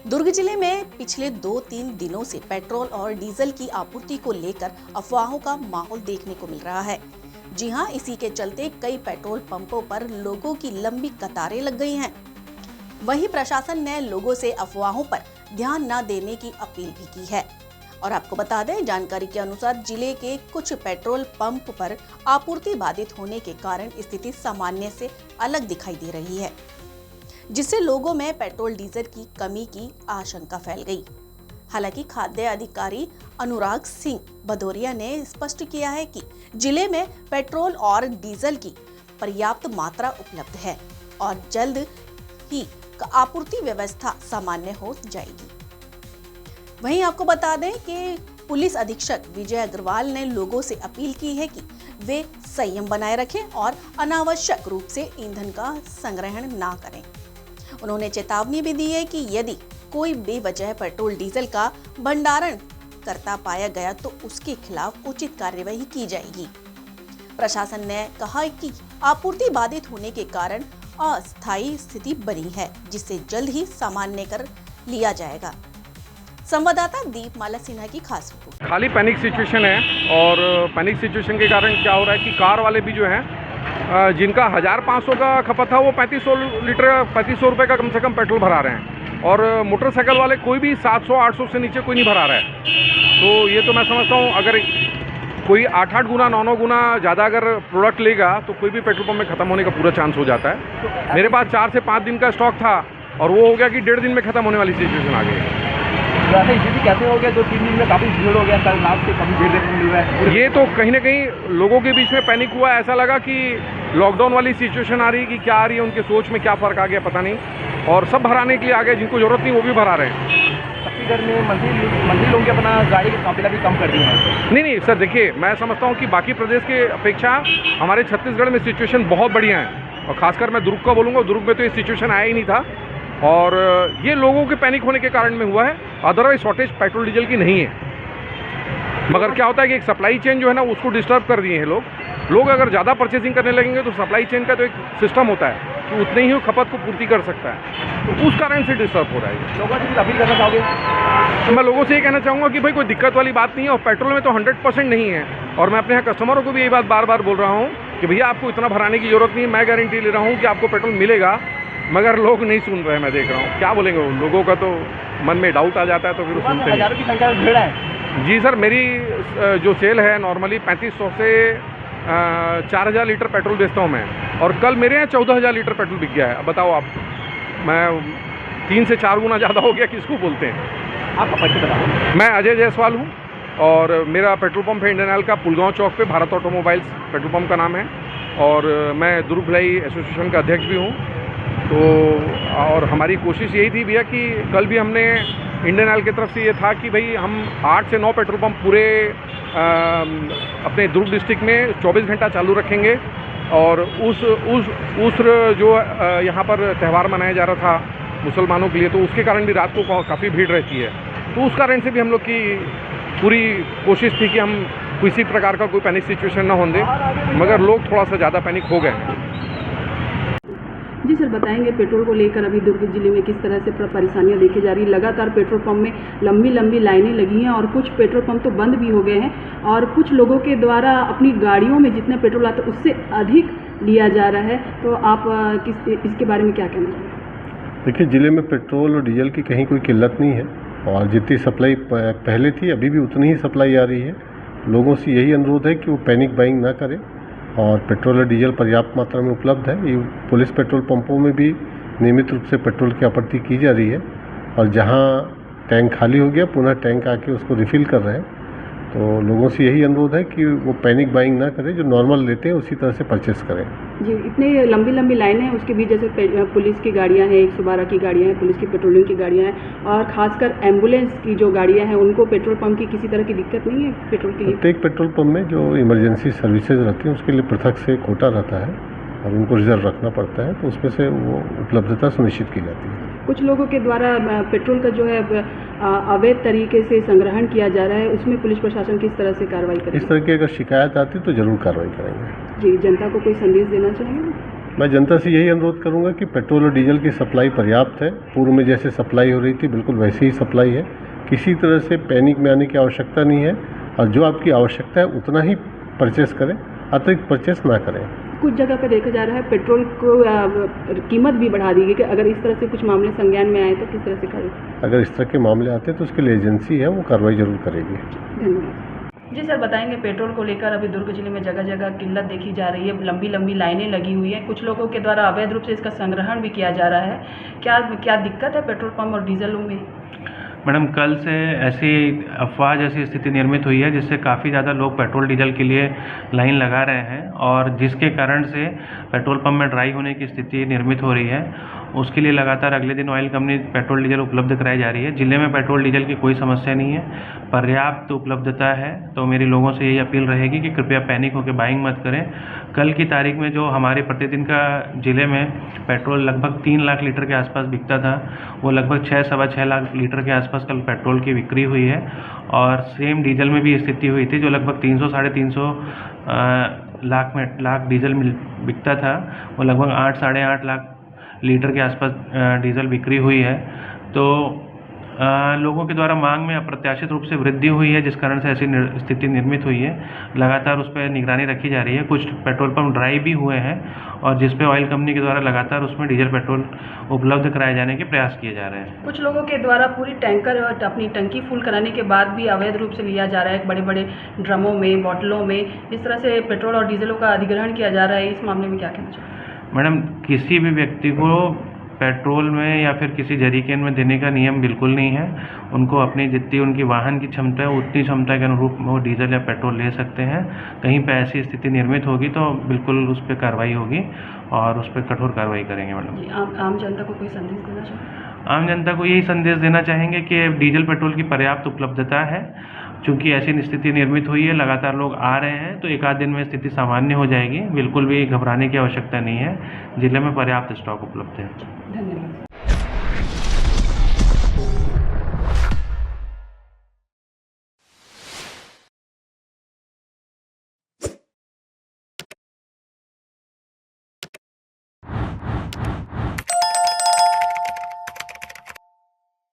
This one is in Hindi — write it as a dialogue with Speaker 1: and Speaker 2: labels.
Speaker 1: दुर्ग जिले में पिछले 2-3 दिनों से पेट्रोल और डीजल की आपूर्ति को लेकर अफवाहों का माहौल देखने को मिल रहा है। जी हां, इसी के चलते कई पेट्रोल पंपों पर लोगों की लंबी कतारें लग गई हैं। वहीं प्रशासन ने लोगों से अफवाहों पर ध्यान न देने की अपील भी की है। और आपको बता दें, जानकारी के अनुसार जिले के कुछ पेट्रोल पंप पर आपूर्ति बाधित होने के कारण स्थिति सामान्य से अलग दिखाई दे रही है, जिससे लोगों में पेट्रोल डीजल की कमी की आशंका फैल गई। हालांकि खाद्य अधिकारी अनुराग सिंह भदौरिया ने स्पष्ट किया है कि जिले में पेट्रोल और डीजल की पर्याप्त मात्रा उपलब्ध है और जल्द ही आपूर्ति व्यवस्था सामान्य हो जाएगी। वहीं आपको बता दें कि पुलिस अधीक्षक विजय अग्रवाल ने लोगों से अपील की है कि वे संयम बनाए रखें और अनावश्यक रूप से ईंधन का संग्रहण ना करें। उन्होंने चेतावनी भी दी है कि यदि कोई बेवजह पेट्रोल डीजल का भंडारण करता पाया गया तो उसके खिलाफ उचित कार्यवाही की जाएगी। प्रशासन ने कहा कि आपूर्ति बाधित होने के कारण अस्थायी स्थिति बनी है, जिसे जल्द ही सामान्य कर लिया जाएगा। संवाददाता दीपमाला सिन्हा की खास रिपोर्ट।
Speaker 2: खाली पैनिक सिचुएशन है और पैनिक सिचुएशन के कारण क्या हो रहा है कि कार वाले भी जो हैं जिनका 1500 का खपत था वो 3500 रुपये का कम से कम पेट्रोल भरा रहे हैं और मोटरसाइकिल वाले कोई भी 700-800 से नीचे कोई नहीं भरा रहा है। तो ये तो मैं समझता हूँ अगर कोई 8-8 गुना 9-9 गुना ज़्यादा अगर प्रोडक्ट लेगा तो कोई भी पेट्रोल पंप में ख़त्म होने का पूरा चांस हो जाता है। मेरे पास 4 से 5 दिन का स्टॉक था और वो हो गया कि 1.5 दिन में ख़त्म होने वाली सिचुएशन आ गई।
Speaker 3: वैसे स्थिति कैसे हो गया? 2-3 दिन में काफ़ी भीड़ हो गया, कल रात से काफ़ी भीड़ देखने को मिल रहा है।
Speaker 2: ये तो कहीं ना कहीं लोगों के बीच में पैनिक हुआ। ऐसा लगा कि लॉकडाउन वाली सिचुएशन आ रही है कि क्या आ रही है, उनके सोच में क्या फ़र्क आ गया पता नहीं, और सब भराने के लिए आ गए, जिनको ज़रूरत नहीं वो भी भरा रहे हैं।
Speaker 3: छत्तीसगढ़ में मंत्री लोगों की अपना गाड़ी की काफिला भी कम कर दी है।
Speaker 2: नहीं सर, देखिए मैं समझता हूँ कि बाकी प्रदेश के अपेक्षा हमारे छत्तीसगढ़ में सिचुएशन बहुत बढ़िया है और खासकर मैं दुर्ग का बोलूँगा। दुर्ग में तो ये सिचुएशन आया ही नहीं था और ये लोगों के पैनिक होने के कारण में हुआ है। अदरवाइज शॉर्टेज पेट्रोल डीजल की नहीं है, मगर क्या होता है कि एक सप्लाई चेन जो है ना उसको डिस्टर्ब कर दिए हैं लोग अगर ज़्यादा परचेसिंग करने लगेंगे तो सप्लाई चेन का तो एक सिस्टम होता है कि उतने ही खपत को पूर्ति कर सकता है, तो उस कारण से डिस्टर्ब हो रहा है।
Speaker 3: लोगों से अपील करना चाहोगे?
Speaker 2: तो मैं लोगों से ये कहना चाहूँगा कि भाई कोई दिक्कत वाली बात नहीं है और पेट्रोल में तो 100% नहीं है। और मैं अपने यहाँ कस्टमरों को भी ये बात बार बार बोल रहा हूँ कि भैया आपको इतना भराने की ज़रूरत नहीं है, मैं गारंटी ले रहा हूँ कि आपको पेट्रोल मिलेगा। मगर लोग नहीं सुन रहे हैं, मैं देख रहा हूँ क्या बोलेंगे। लोगों का तो मन में डाउट आ जाता है तो फिर सुनते हैं।
Speaker 3: हजारों की संख्या में भीड़ है।
Speaker 2: जी सर, मेरी जो सेल है नॉर्मली 3500 से 4000 लीटर पेट्रोल बेचता हूँ मैं, और कल मेरे यहाँ 14000 लीटर पेट्रोल बिक गया है। अब बताओ आप, मैं 3 से 4 गुना ज़्यादा हो गया, किसको बोलते हैं।
Speaker 3: आपका परिचय बताओ।
Speaker 2: मैं अजय जायसवाल हूँ और मेरा पेट्रोल पंप है इंडियन ऑयल का, पुलगांव चौक पे भारत ऑटोमोबाइल्स पेट्रोल पंप का नाम है, और मैं दुर्ग भिलाई एसोसिएशन का अध्यक्ष भी हूँ। तो और हमारी कोशिश यही थी भैया कि कल भी हमने इंडियन ऑयल की तरफ से ये था कि भाई हम 8 से 9 पेट्रोल पंप पूरे अपने दुर्ग डिस्ट्रिक्ट में 24 घंटा चालू रखेंगे। और उस जो यहाँ पर त्यौहार मनाया जा रहा था मुसलमानों के लिए, तो उसके कारण भी रात को काफ़ी भीड़ रहती है। तो उस कारण से भी हम लोग की पूरी कोशिश थी कि हम किसी प्रकार का कोई पैनिक सिचुएशन ना होने दें, मगर लोग थोड़ा सा ज़्यादा पैनिक हो गए हैं।
Speaker 4: जी सर, बताएंगे पेट्रोल को लेकर अभी दुर्ग जिले में किस तरह से परेशानियां देखी जा रही है। लगातार पेट्रोल पंप में लंबी लाइनें लगी हैं और कुछ पेट्रोल पंप तो बंद भी हो गए हैं और कुछ लोगों के द्वारा अपनी गाड़ियों में जितना पेट्रोल आता है उससे अधिक लिया जा रहा है। तो आप इसके बारे में क्या कहना चाहेंगे?
Speaker 5: देखिए, ज़िले में पेट्रोल और डीजल की कहीं कोई किल्लत नहीं है और जितनी सप्लाई पहले थी अभी भी उतनी ही सप्लाई आ रही है। लोगों से यही अनुरोध है कि वो पैनिक बाइंग ना करें और पेट्रोल और डीजल पर्याप्त मात्रा में उपलब्ध है। ये पुलिस पेट्रोल पंपों में भी नियमित रूप से पेट्रोल की आपूर्ति की जा रही है और जहां टैंक खाली हो गया पुनः टैंक आके उसको रिफ़िल कर रहे हैं। तो लोगों से यही अनुरोध है कि वो पैनिक बाइंग ना करें, जो नॉर्मल लेते हैं उसी तरह से परचेस करें।
Speaker 4: जी, इतने लंबी लाइनें हैं, उसके बीच जैसे पुलिस की गाड़ियां हैं, 112 की गाड़ियां हैं, पुलिस की पेट्रोलिंग की गाड़ियां हैं और खासकर एम्बुलेंस की जो गाड़ियां हैं उनको पेट्रोल पंप की किसी तरह की दिक्कत नहीं है पेट्रोल के लिए?
Speaker 5: प्रत्येक पेट्रोल पंप में जो इमरजेंसी सर्विसेज रहती हैं उसके लिए पृथक से कोटा रहता है और उनको रिजर्व रखना पड़ता है, तो उसमें से वो उपलब्धता सुनिश्चित की जाती है।
Speaker 4: कुछ लोगों के द्वारा पेट्रोल का जो है अवैध तरीके से संग्रहण किया जा रहा है, उसमें पुलिस प्रशासन किस तरह से कार्रवाई करेगी?
Speaker 5: इस तरह की अगर शिकायत आती तो जरूर कार्रवाई करेंगे।
Speaker 4: जी, जनता को कोई संदेश देना चाहेंगे?
Speaker 5: मैं जनता से यही अनुरोध करूंगा कि पेट्रोल और डीजल की सप्लाई पर्याप्त है। पूर्व में जैसे सप्लाई हो रही थी बिल्कुल वैसी ही सप्लाई है। किसी तरह से पैनिक में आने की आवश्यकता नहीं है और जो आपकी आवश्यकता है उतना ही परचेस करें, अतिरिक्त परचेस ना करें।
Speaker 4: कुछ जगह पे देखा जा रहा है पेट्रोल को कीमत भी बढ़ा दी गई कि अगर इस तरह से कुछ मामले संज्ञान में आए तो किस तरह से करें?
Speaker 5: अगर इस तरह के मामले आते हैं तो उसके लिए एजेंसी है, वो कार्रवाई जरूर करेगी।
Speaker 4: धन्यवाद। जी सर, बताएंगे पेट्रोल को लेकर अभी दुर्ग जिले में जगह जगह किल्लत देखी जा रही है, लंबी लंबी लाइनें लगी हुई हैं, कुछ लोगों के द्वारा अवैध रूप से इसका संग्रहण भी किया जा रहा है। क्या दिक्कत है पेट्रोल पंप और डीजलों में?
Speaker 6: मैडम, कल से ऐसी अफवाह जैसी स्थिति निर्मित हुई है जिससे काफ़ी ज़्यादा लोग पेट्रोल डीजल के लिए लाइन लगा रहे हैं और जिसके कारण से पेट्रोल पंप में ड्राई होने की स्थिति निर्मित हो रही है। उसके लिए लगातार अगले दिन ऑयल कंपनी पेट्रोल डीजल उपलब्ध कराई जा रही है। ज़िले में पेट्रोल डीजल की कोई समस्या नहीं है, पर्याप्त उपलब्धता है। तो मेरी लोगों से यही अपील रहेगी कि कृपया पैनिक होकर बाइंग मत करें। कल की तारीख में जो हमारे प्रतिदिन का ज़िले में पेट्रोल लगभग 3 लाख लीटर के आसपास बिकता था, वो लगभग 6-6.25 लाख लीटर के आसपास कल पेट्रोल की बिक्री हुई है। और सेम डीजल में भी स्थिति हुई थी, जो लगभग 300-350 लाख डीजल बिकता था, वो लगभग 8-8.5 लाख लीटर के आसपास डीजल बिक्री हुई है। तो लोगों के द्वारा मांग में अप्रत्याशित रूप से वृद्धि हुई है, जिस कारण से ऐसी स्थिति निर्मित हुई है। लगातार उस पर निगरानी रखी जा रही है। कुछ पेट्रोल पंप ड्राई भी हुए हैं और जिस पे ऑयल कंपनी के द्वारा लगातार उसमें डीजल पेट्रोल उपलब्ध कराए जाने के प्रयास किए जा रहे हैं।
Speaker 4: कुछ लोगों के द्वारा पूरी टैंकर और अपनी टंकी फुल कराने के बाद भी अवैध रूप से लिया जा रहा है, बड़े बड़े ड्रमों में, बॉटलों में, इस तरह से पेट्रोल और डीजलों का अधिग्रहण किया जा रहा है। इस मामले में क्या कहना चाहिए?
Speaker 6: मैडम, किसी भी व्यक्ति को पेट्रोल में या फिर किसी जरीकेन में देने का नियम बिल्कुल नहीं है। उनको अपनी जितनी उनकी वाहन की क्षमता है उतनी क्षमता के अनुरूप वो डीजल या पेट्रोल ले सकते हैं। कहीं पे ऐसी स्थिति निर्मित होगी तो बिल्कुल उस पर कार्रवाई होगी और उस पर कठोर कार्रवाई करेंगे। मैडम,
Speaker 4: आम जनता को कोई संदेश देना चाहिए?
Speaker 6: आम जनता को यही संदेश देना चाहेंगे कि डीजल पेट्रोल की पर्याप्त उपलब्धता है। चूँकि ऐसी स्थिति निर्मित हुई है, लगातार लोग आ रहे हैं, तो 1 आध दिन में स्थिति सामान्य हो जाएगी। बिल्कुल भी घबराने की आवश्यकता नहीं है। जिले में पर्याप्त स्टॉक उपलब्ध है।
Speaker 4: धन्यवाद।